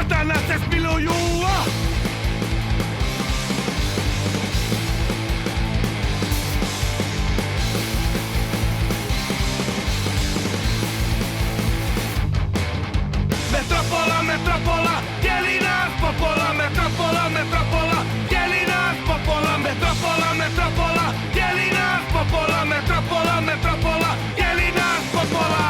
vrata nas se smiluju. Metropola, metropola, dijeli nas po pola. Metropola, metropola, dijeli nas po pola. Metropola, metropola, dijeli nas po pola. Metropola, metropola, dijeli nas po pola.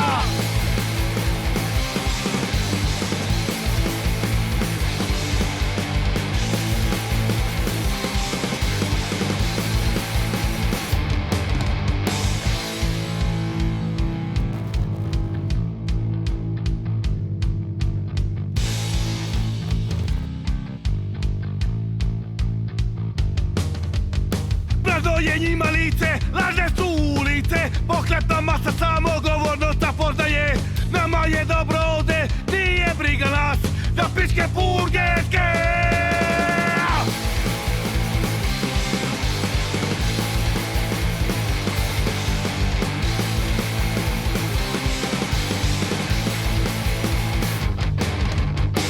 Prazno je njima lice, lažne su ulice. Pohlepna masa samo govornost poznaje. Nama je dobro ovde, nije briga nas za pičke purgerske.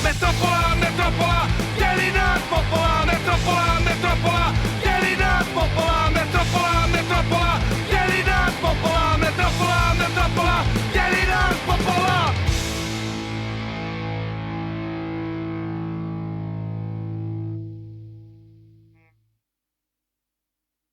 Metropola, metropola, dijeli nas po pola. Metropola, metropola, dijeli nas po pola. Metropola, metropola, dijeli nas po pola. Metropola, metropola, dijeli